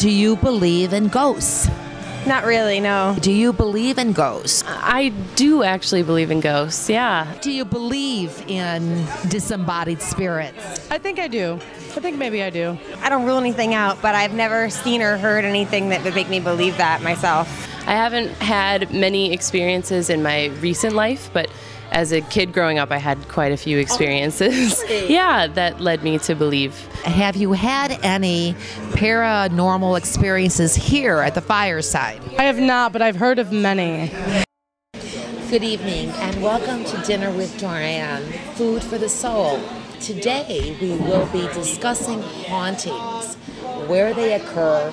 Do you believe in ghosts? Not really, no. Do you believe in ghosts? I do actually believe in ghosts, yeah. Do you believe in disembodied spirits? I think I do. I think maybe I do. I don't rule anything out, but I've never seen or heard anything that would make me believe that myself. I haven't had many experiences in my recent life, but as a kid growing up, I had quite a few experiences. Yeah, that led me to believe. Have you had any paranormal experiences here at the Fireside? I have not, but I've heard of many. Good evening and welcome to Dinner with Dorann, Food for the Soul. Today we will be discussing hauntings, where they occur,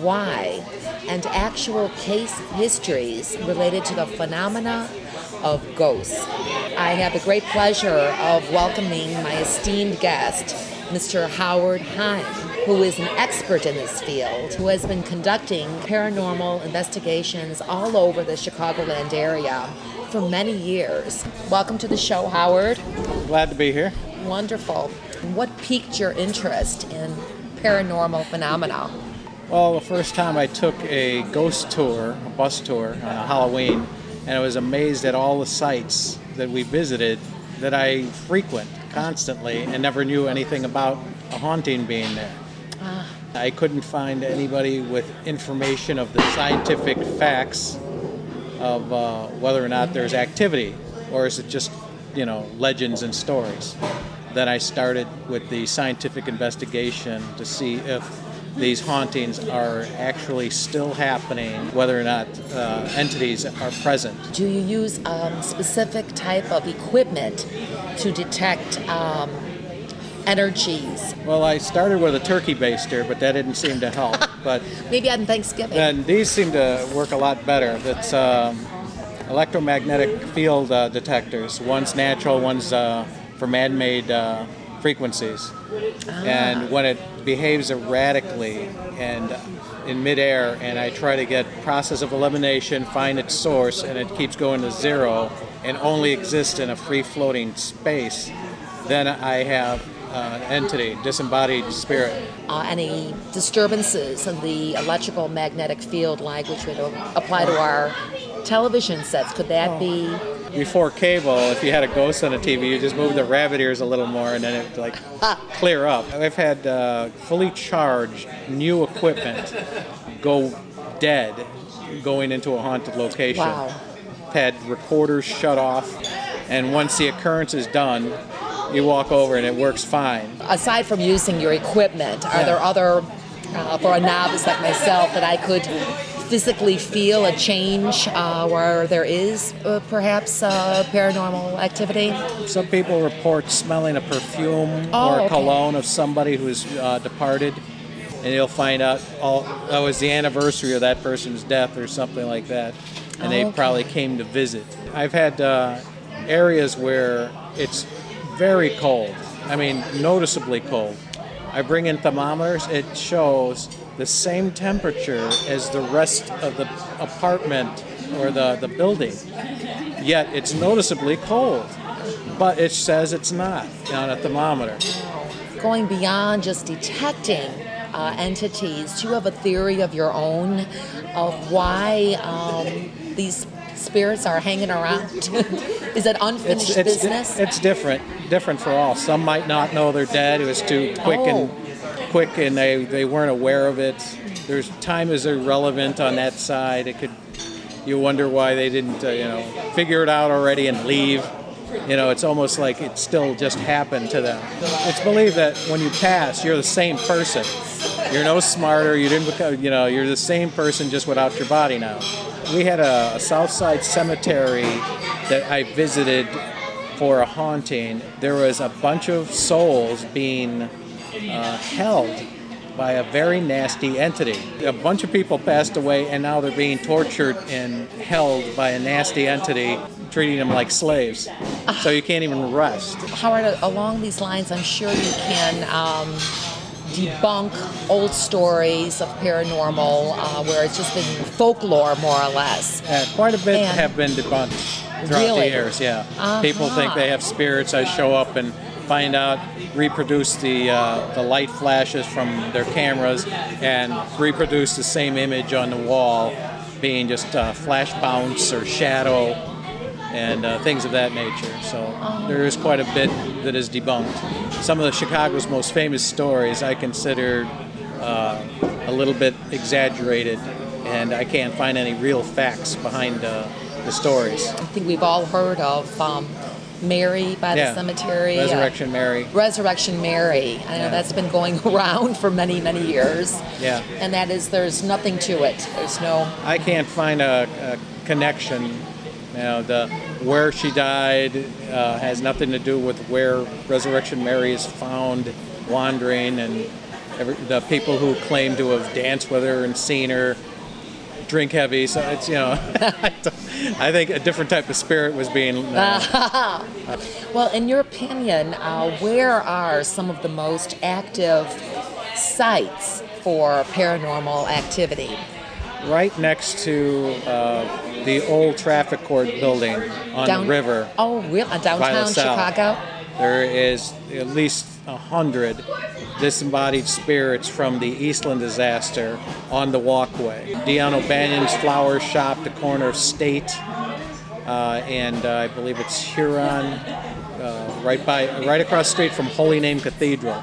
why, and actual case histories related to the phenomena of ghosts. I have the great pleasure of welcoming my esteemed guest, Mr. Howard Heim, who is an expert in this field, who has been conducting paranormal investigations all over the Chicagoland area for many years. Welcome to the show, Howard. Glad to be here. Wonderful. What piqued your interest in paranormal phenomena? Well, the first time I took a ghost tour, a bus tour on Halloween, and I was amazed at all the sites that we visited that I frequent constantly and never knew anything about a haunting being there. I couldn't find anybody with information of the scientific facts of whether or not there's activity, or is it just, legends and stories. Then I started with the scientific investigation to see if these hauntings are actually still happening, whether or not entities are present. Do you use specific type of equipment to detect energies? Well, I started with a turkey baster, but that didn't seem to help. But maybe on Thanksgiving. And these seem to work a lot better. That's electromagnetic field detectors. One's natural, one's for man-made frequencies. And when it behaves erratically and in midair, and I try to get process of elimination, find its source, and it keeps going to zero and only exists in a free-floating space, then I have an entity, disembodied spirit. Any disturbances in the electrical magnetic field, like which would apply to our television sets, could that be? Before cable, if you had a ghost on a TV, you just move the rabbit ears a little more and then it would clear up. I've had fully charged new equipment go dead going into a haunted location. Wow. I've had recorders shut off, and once the occurrence is done, you walk over and it works fine. Aside from using your equipment, are there other, for a novice like myself, that I could physically feel a change where there is perhaps paranormal activity? Some people report smelling a perfume or cologne of somebody who's departed, and you'll find out that was the anniversary of that person's death or something like that, and they probably came to visit. I've had areas where it's very cold, noticeably cold. I bring in thermometers, it shows the same temperature as the rest of the apartment or the building, yet it's noticeably cold, but it says it's not on a thermometer. Going beyond just detecting entities, do you have a theory of your own of why these spirits are hanging around? Is it unfinished business? It's different for all. Some might not know they're dead. It was too quick and they weren't aware of it. There's time is irrelevant on that side. You wonder why they didn't figure it out already and leave. It's almost like it still just happened to them. It's believed that when you pass, you're the same person. You're no smarter. You didn't become, you're the same person just without your body now. We had a Southside cemetery that I visited for a haunting. There was a bunch of souls being held by a very nasty entity. A bunch of people passed away, and now they're being tortured and held by a nasty entity, treating them like slaves. So you can't even rest. Howard, along these lines, I'm sure you can debunk old stories of paranormal where it's just been folklore, more or less. Quite a bit have been debunked throughout the years, yeah. People think they have spirits. I show up and find out, reproduce the light flashes from their cameras, and reproduce the same image on the wall, being just flash bounce or shadow and things of that nature. So there is quite a bit that is debunked. Some of the Chicago's most famous stories I consider a little bit exaggerated, and I can't find any real facts behind the stories. I think we've all heard of Mary by the cemetery. Resurrection Mary. Resurrection Mary. I know that's been going around for many, many years. Yeah. And that is, there's nothing to it. There's no... I can't find a connection. You know, where she died has nothing to do with where Resurrection Mary is found wandering, and the people who claim to have danced with her and seen her drink heavy. So it's, you know, I think a different type of spirit was being... Well, in your opinion, where are some of the most active sites for paranormal activity? Right next to the old traffic court building on the river. Oh, really? Downtown Chicago? There is at least 100 disembodied spirits from the Eastland disaster on the walkway. Dion O'Banion's flower shop, the corner of State, and I believe it's Huron, right across the street from Holy Name Cathedral,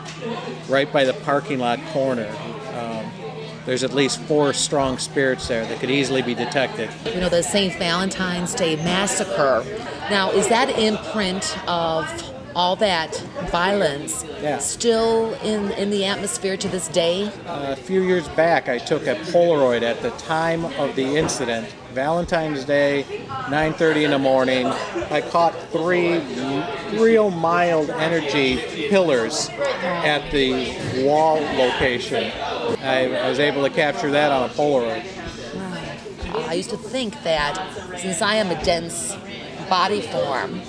right by the parking lot corner. There's at least 4 strong spirits there that could easily be detected. You know, the St. Valentine's Day massacre. Now, is that imprint of all that violence still in the atmosphere to this day? A few years back, I took a Polaroid at the time of the incident, Valentine's Day, 9:30 in the morning. I caught 3 real mild energy pillars at the wall location. I was able to capture that on a Polaroid. I used to think that since I am a dense body form,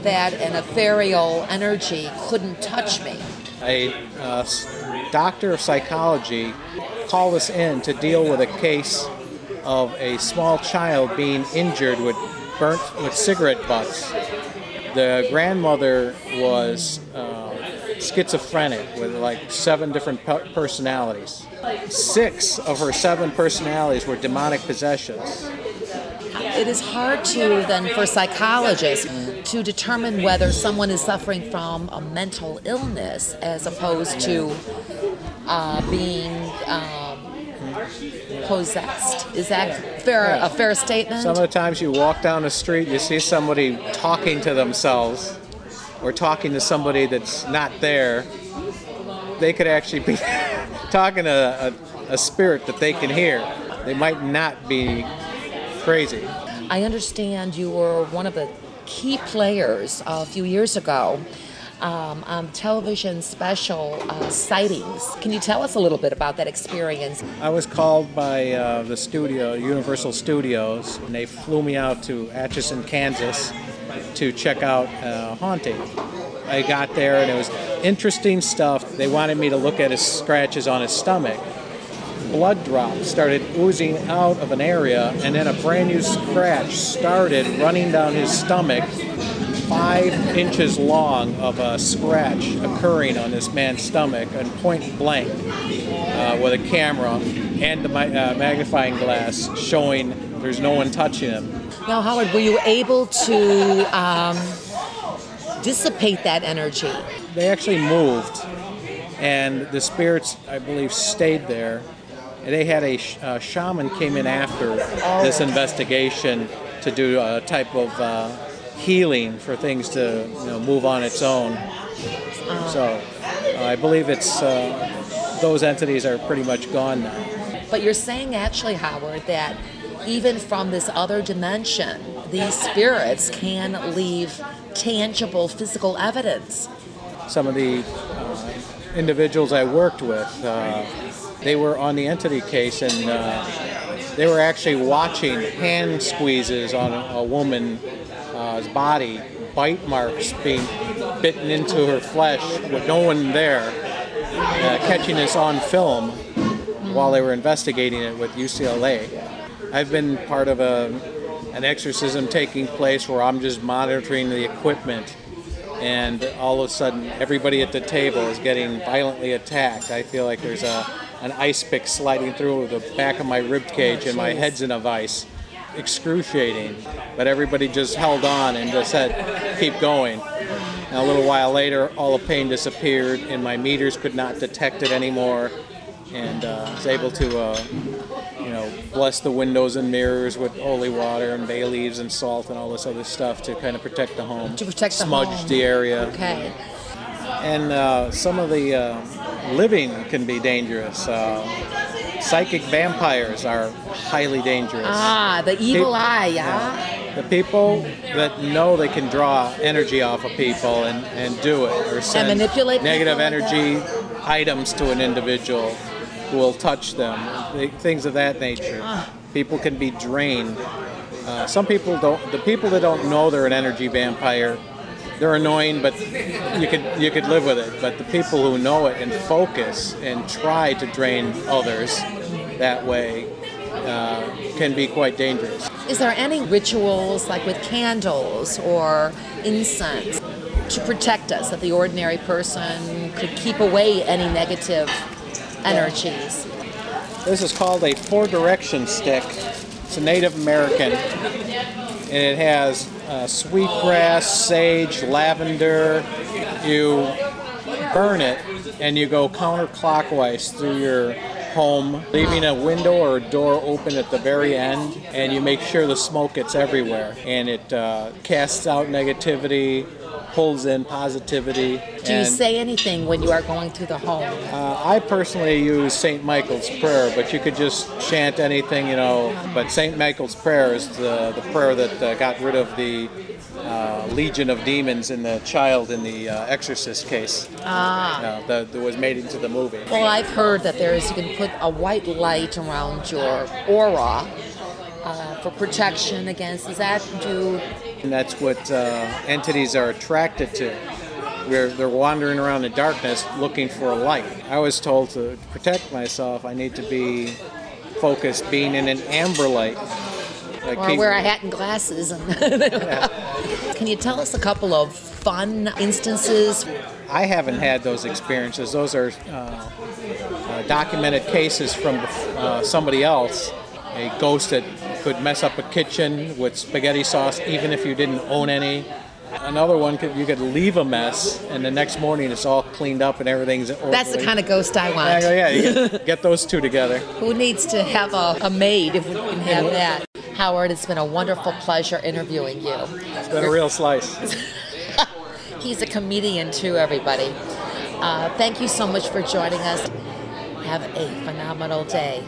that an ethereal energy couldn't touch me. A doctor of psychology called us in to deal with a case of a small child being injured with cigarette butts. The grandmother was schizophrenic with like 7 different personalities. 6 of her 7 personalities were demonic possessions. It is hard to then for psychologists to determine whether someone is suffering from a mental illness as opposed to being possessed. Is that a fair statement? Some of the times you walk down the street, you see somebody talking to themselves or talking to somebody that's not there. They could actually be talking to a spirit that they can hear. They might not be crazy. I understand you were one of the key players a few years ago on television special Sightings. Can you tell us a little bit about that experience? I was called by the studio, Universal Studios, and they flew me out to Atchison, Kansas to check out haunting. I got there and it was interesting stuff. They wanted me to look at his scratches on his stomach. Blood drops started oozing out of an area, and then a brand new scratch started running down his stomach, 5 inches long of a scratch occurring on this man's stomach, and point blank with a camera and the magnifying glass showing there's no one touching him. Now, Howard, were you able to dissipate that energy? They actually moved, and the spirits, I believe, stayed there. They had a shaman came in after this investigation to do a type of healing for things to move on its own. So I believe it's those entities are pretty much gone now. But you're saying actually, Howard, that even from this other dimension, these spirits can leave tangible physical evidence. Some of the individuals I worked with, they were on the entity case, and they were actually watching hand squeezes on a woman's body, bite marks being bitten into her flesh with no one there, catching this on film while they were investigating it with UCLA. I've been part of an exorcism taking place where I'm just monitoring the equipment and all of a sudden everybody at the table is getting violently attacked. I feel like there's an ice pick sliding through the back of my rib cage and my head's in a vice. Excruciating, but everybody just held on and just said, keep going. And a little while later, all the pain disappeared and my meters could not detect it anymore, and I was able to bless the windows and mirrors with holy water and bay leaves and salt and all this other stuff to kind of protect the home. To protect the smudge home. the area. Okay. And some of the living can be dangerous. Psychic vampires are highly dangerous. Ah, the evil eye, yeah? The people that know they can draw energy off of people and do it, or send manipulate negative people like energy items to an individual who will touch them, things of that nature. People can be drained. Some people don't. The people that don't know they're an energy vampire, they're annoying, but you could live with it. But the people who know it and focus and try to drain others that way can be quite dangerous. Is there any rituals, like with candles or incense, to protect us, that the ordinary person could keep away any negative energies? This is called a four-direction stick. It's a Native American, and it has sweetgrass, sage, lavender. You burn it, and you go counterclockwise through your home, leaving a window or a door open at the very end, and you make sure the smoke gets everywhere, and it casts out negativity, pulls in positivity. Do you say anything when you are going through the home? I personally use St. Michael's Prayer, but you could just chant anything, but St. Michael's Prayer is the prayer that got rid of the legion of demons in the child in the Exorcist case. That was made into the movie. Well, I've heard that you can put a white light around your aura for protection against. Does that do? And that's what entities are attracted to. They're wandering around in darkness looking for a light. I was told to protect myself, I need to be focused, being in an amber light. Or wear a hat and glasses. Can you tell us a couple of fun instances? I haven't had those experiences. Those are documented cases from somebody else. A ghost that could mess up a kitchen with spaghetti sauce even if you didn't own any. Another one, you could leave a mess and the next morning it's all cleaned up and everything's orderly. That's the kind of ghost I want. Yeah, you get those two together. Who needs to have a maid if we can have that? Howard, it's been a wonderful pleasure interviewing you. It's been a real slice. He's a comedian too, everybody. Thank you so much for joining us. Have a phenomenal day.